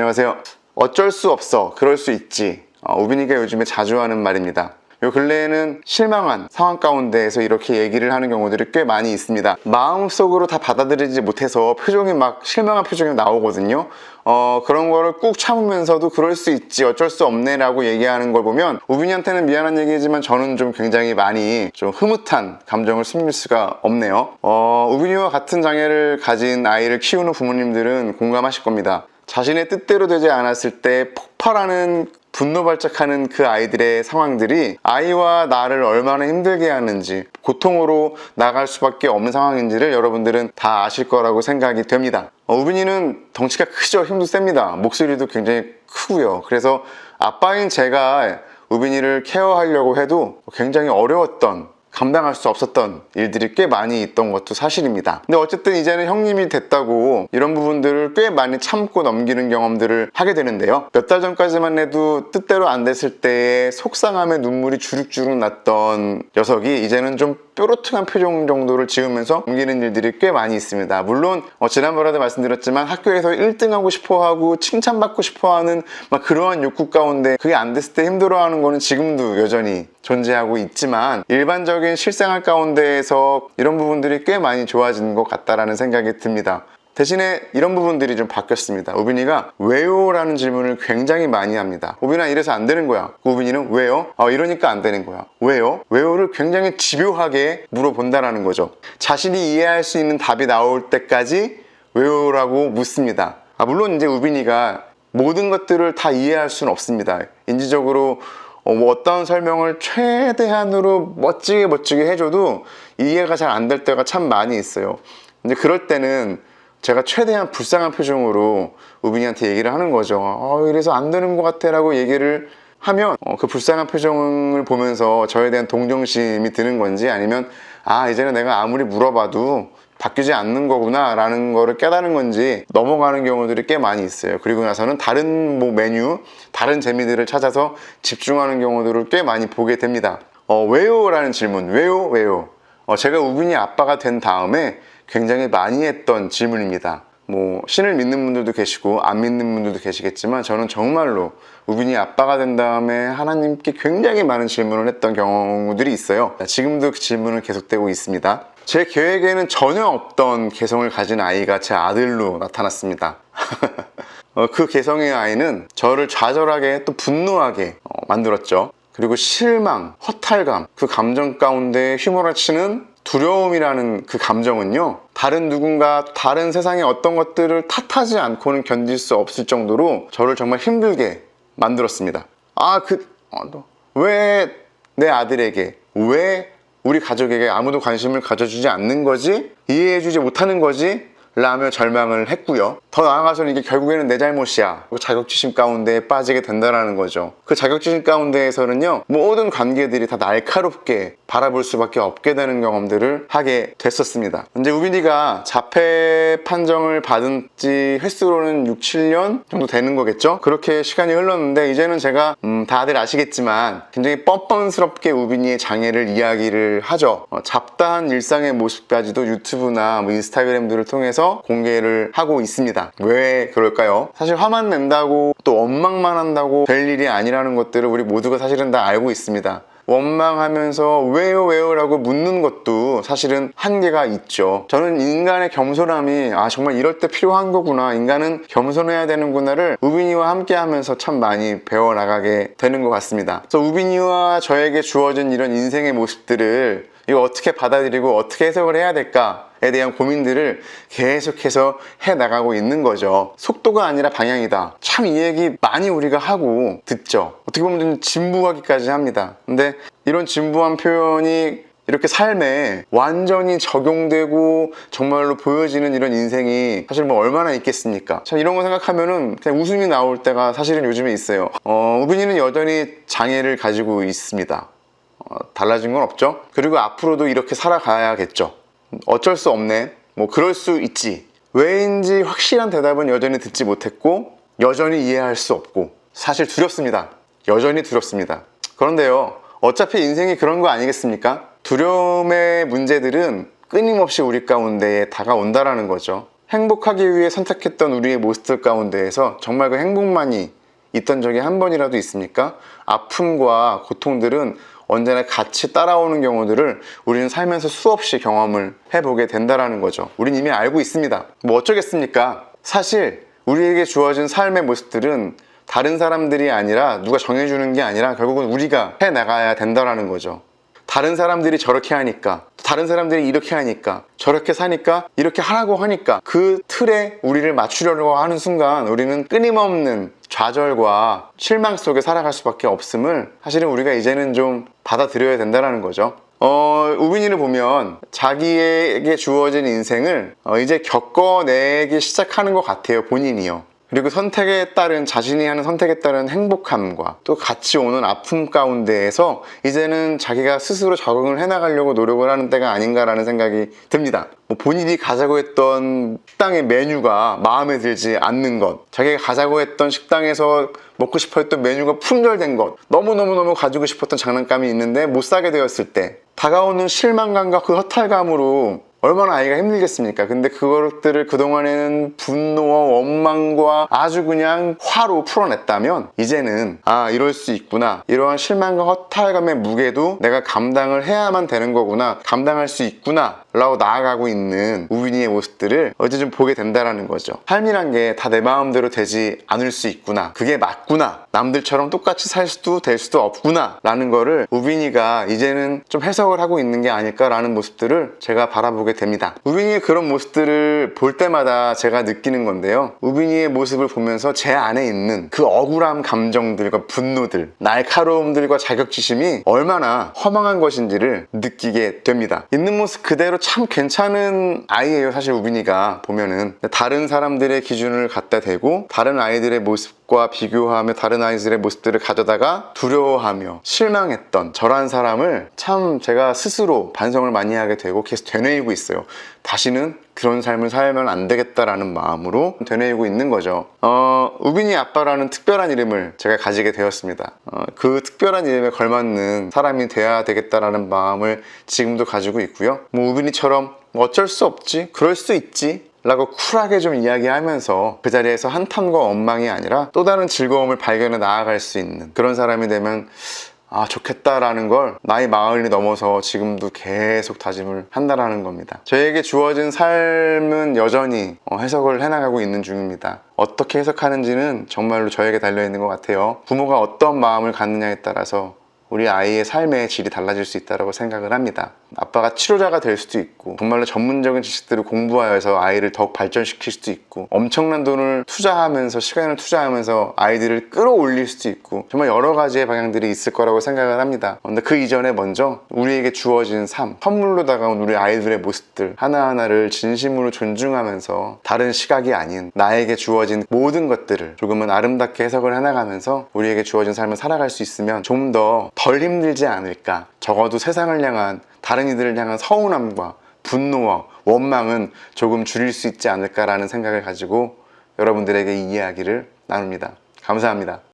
안녕하세요. 어쩔 수 없어, 그럴 수 있지. 우빈이가 요즘에 자주 하는 말입니다. 요 근래에는 실망한 상황 가운데에서 이렇게 얘기를 하는 경우들이 꽤 많이 있습니다. 마음속으로 다 받아들이지 못해서 표정이 막 실망한 표정이 나오거든요. 그런 거를 꾹 참으면서도 그럴 수 있지, 어쩔 수 없네 라고 얘기하는 걸 보면 우빈이한테는 미안한 얘기지만 저는 좀 굉장히 많이 좀 흐뭇한 감정을 숨길 수가 없네요. 우빈이와 같은 장애를 가진 아이를 키우는 부모님들은 공감하실 겁니다. 자신의 뜻대로 되지 않았을 때 폭발하는 분노 발작하는 그 아이들의 상황들이 아이와 나를 얼마나 힘들게 하는지, 고통으로 나갈 수밖에 없는 상황인지를 여러분들은 다 아실 거라고 생각이 됩니다. 우빈이는 덩치가 크죠. 힘도 셉니다. 목소리도 굉장히 크고요. 그래서 아빠인 제가 우빈이를 케어하려고 해도 굉장히 어려웠던, 감당할 수 없었던 일들이 꽤 많이 있던 것도 사실입니다. 근데 어쨌든 이제는 형님이 됐다고 이런 부분들을 꽤 많이 참고 넘기는 경험들을 하게 되는데요. 몇 달 전까지만 해도 뜻대로 안 됐을 때의 속상함에 눈물이 주룩주룩 났던 녀석이 이제는 좀 뾰루퉁한 표정 정도를 지으면서 넘기는 일들이 꽤 많이 있습니다. 물론 지난번에도 말씀드렸지만 학교에서 1등하고 싶어하고 칭찬받고 싶어하는 막 그러한 욕구 가운데 그게 안 됐을 때 힘들어하는 거는 지금도 여전히 존재하고 있지만 일반적인 실생활 가운데에서 이런 부분들이 꽤 많이 좋아지는 것 같다라는 생각이 듭니다. 대신에 이런 부분들이 좀 바뀌었습니다. 우빈이가 왜요? 라는 질문을 굉장히 많이 합니다. 우빈아, 이래서 안 되는 거야. 우빈이는 왜요? 이러니까 안 되는 거야. 왜요? 왜요를 굉장히 집요하게 물어본다라는 거죠. 자신이 이해할 수 있는 답이 나올 때까지 왜요라고 묻습니다. 물론 이제 우빈이가 모든 것들을 다 이해할 수는 없습니다. 인지적으로 어떤 설명을 최대한으로 멋지게 해줘도 이해가 잘 안 될 때가 참 많이 있어요. 이제 그럴 때는 제가 최대한 불쌍한 표정으로 우빈이한테 얘기를 하는 거죠. 이래서 안 되는 것 같아 라고 얘기를 하면 그 불쌍한 표정을 보면서 저에 대한 동정심이 드는 건지, 아니면 이제는 내가 아무리 물어봐도 바뀌지 않는 거구나 라는 거를 깨달은 건지 넘어가는 경우들이 꽤 많이 있어요. 그리고 나서는 다른 메뉴, 다른 재미들을 찾아서 집중하는 경우들을 꽤 많이 보게 됩니다. 왜요? 라는 질문. 왜요? 제가 우빈이 아빠가 된 다음에 굉장히 많이 했던 질문입니다. 신을 믿는 분들도 계시고 안 믿는 분들도 계시겠지만 저는 정말로 우빈이 아빠가 된 다음에 하나님께 굉장히 많은 질문을 했던 경우들이 있어요. 지금도 그 질문은 계속되고 있습니다. 제 계획에는 전혀 없던 개성을 가진 아이가 제 아들로 나타났습니다. 그 개성의 아이는 저를 좌절하게 또 분노하게 만들었죠. 그리고 실망, 허탈감, 그 감정 가운데 휘몰아치는 두려움이라는 그 감정은요, 다른 누군가, 다른 세상의 어떤 것들을 탓하지 않고는 견딜 수 없을 정도로 저를 정말 힘들게 만들었습니다. 왜 내 아들에게, 왜 우리 가족에게 아무도 관심을 가져주지 않는 거지? 이해해주지 못하는 거지? 라며 절망을 했고요. 더 나아가서는 이게 결국에는 내 잘못이야. 자격지심 가운데 빠지게 된다는 거죠. 그 자격지심 가운데에서는요, 모든 관계들이 다 날카롭게 바라볼 수밖에 없게 되는 경험들을 하게 됐었습니다. 이제 우빈이가 자폐 판정을 받은 지 횟수로는 6, 7년 정도 되는 거겠죠? 그렇게 시간이 흘렀는데 이제는 제가 다들 아시겠지만 굉장히 뻔뻔스럽게 우빈이의 장애를 이야기를 하죠. 잡다한 일상의 모습까지도 유튜브나 인스타그램들을 통해서 공개를 하고 있습니다. 왜 그럴까요? 사실 화만 낸다고 또 원망만 한다고 될 일이 아니라는 것들을 우리 모두가 사실은 다 알고 있습니다. 원망하면서 왜요 라고 묻는 것도 사실은 한계가 있죠. 저는 인간의 겸손함이 정말 이럴 때 필요한 거구나, 인간은 겸손해야 되는구나를 우빈이와 함께 하면서 참 많이 배워나가게 되는 것 같습니다. 그래서 우빈이와 저에게 주어진 이런 인생의 모습들을 이거 어떻게 받아들이고 어떻게 해석을 해야 될까에 대한 고민들을 계속해서 해나가고 있는 거죠. 속도가 아니라 방향이다. 참 이 얘기 많이 우리가 하고 듣죠. 어떻게 보면 좀 진부하기까지 합니다. 근데 이런 진부한 표현이 이렇게 삶에 완전히 적용되고 정말로 보여지는 이런 인생이 사실 얼마나 있겠습니까? 참 이런 거 생각하면은 그냥 웃음이 나올 때가 사실은 요즘에 있어요. 우빈이는 여전히 장애를 가지고 있습니다. 달라진 건 없죠. 그리고 앞으로도 이렇게 살아가야겠죠. 어쩔 수 없네, 그럴 수 있지. 왜인지 확실한 대답은 여전히 듣지 못했고 여전히 이해할 수 없고 사실 두렵습니다. 여전히 두렵습니다. 그런데요, 어차피 인생이 그런 거 아니겠습니까? 두려움의 문제들은 끊임없이 우리 가운데에 다가온다라는 거죠. 행복하기 위해 선택했던 우리의 모습들 가운데에서 정말 그 행복만이 있던 적이 한 번이라도 있습니까? 아픔과 고통들은 언제나 같이 따라오는 경우들을 우리는 살면서 수없이 경험을 해보게 된다는 거죠. 우린 이미 알고 있습니다. 뭐 어쩌겠습니까? 사실 우리에게 주어진 삶의 모습들은 다른 사람들이 아니라 누가 정해주는 게 아니라 결국은 우리가 해나가야 된다는 거죠. 다른 사람들이 저렇게 하니까, 다른 사람들이 이렇게 하니까, 저렇게 사니까, 이렇게 하라고 하니까 그 틀에 우리를 맞추려고 하는 순간 우리는 끊임없는 좌절과 실망 속에 살아갈 수밖에 없음을 사실은 우리가 이제는 좀 받아들여야 된다는 거죠. 우빈이를 보면 자기에게 주어진 인생을 이제 겪어내기 시작하는 것 같아요, 본인이요. 그리고 선택에 따른, 자신이 하는 선택에 따른 행복함과 또 같이 오는 아픔 가운데에서 이제는 자기가 스스로 적응을 해나가려고 노력을 하는 때가 아닌가라는 생각이 듭니다. 뭐 본인이 가자고 했던 식당의 메뉴가 마음에 들지 않는 것, 자기가 가자고 했던 식당에서 먹고 싶어 했던 메뉴가 품절된 것, 너무너무너무 가지고 싶었던 장난감이 있는데 못 사게 되었을 때 다가오는 실망감과 그 허탈감으로 얼마나 아이가 힘들겠습니까? 근데 그것들을 그동안에는 분노와 원망과 아주 그냥 화로 풀어냈다면 이제는 이럴 수 있구나, 이러한 실망과 허탈감의 무게도 내가 감당을 해야만 되는 거구나, 감당할 수 있구나 라고 나아가고 있는 우빈이의 모습들을 어제 좀 보게 된다는 거죠. 삶이란 게 다 내 마음대로 되지 않을 수 있구나, 그게 맞구나, 남들처럼 똑같이 살 수도 될 수도 없구나 라는 거를 우빈이가 이제는 좀 해석을 하고 있는 게 아닐까라는 모습들을 제가 바라보게 됩니다. 우빈이의 그런 모습들을 볼 때마다 제가 느끼는 건데요, 우빈이의 모습을 보면서 제 안에 있는 그 억울함 감정들과 분노들, 날카로움들과 자격지심이 얼마나 허망한 것인지를 느끼게 됩니다. 있는 모습 그대로 참 괜찮은 아이예요, 사실 우빈이가 보면은. 다른 사람들의 기준을 갖다 대고 다른 아이들의 모습과 비교하며 다른 아이들의 모습들을 가져다가 두려워하며 실망했던 저런 사람을 참 제가 스스로 반성을 많이 하게 되고 계속 되뇌이고 있어요. 다시는 그런 삶을 살면 안 되겠다라는 마음으로 되뇌이고 있는 거죠. 우빈이 아빠라는 특별한 이름을 제가 가지게 되었습니다. 그 특별한 이름에 걸맞는 사람이 돼야 되겠다라는 마음을 지금도 가지고 있고요. 뭐 우빈이처럼 어쩔 수 없지, 그럴 수 있지 라고 쿨하게 좀 이야기하면서 그 자리에서 한탄과 원망이 아니라 또 다른 즐거움을 발견해 나아갈 수 있는 그런 사람이 되면 좋겠다라는 걸 나이 40이 넘어서 지금도 계속 다짐을 한다라는 겁니다. 저에게 주어진 삶은 여전히 해석을 해나가고 있는 중입니다. 어떻게 해석하는지는 정말로 저에게 달려있는 것 같아요. 부모가 어떤 마음을 갖느냐에 따라서 우리 아이의 삶의 질이 달라질 수 있다고 생각을 합니다. 아빠가 치료자가 될 수도 있고 정말로 전문적인 지식들을 공부하여서 아이를 더욱 발전시킬 수도 있고 엄청난 돈을 투자하면서 시간을 투자하면서 아이들을 끌어올릴 수도 있고 정말 여러 가지의 방향들이 있을 거라고 생각을 합니다. 근데 그 이전에 먼저 우리에게 주어진 삶, 선물로 다가온 우리 아이들의 모습들 하나하나를 진심으로 존중하면서 다른 시각이 아닌 나에게 주어진 모든 것들을 조금은 아름답게 해석을 해나가면서 우리에게 주어진 삶을 살아갈 수 있으면 좀 더 덜 힘들지 않을까. 적어도 세상을 향한, 다른 이들을 향한 서운함과 분노와 원망은 조금 줄일 수 있지 않을까라는 생각을 가지고 여러분들에게 이 이야기를 나눕니다. 감사합니다.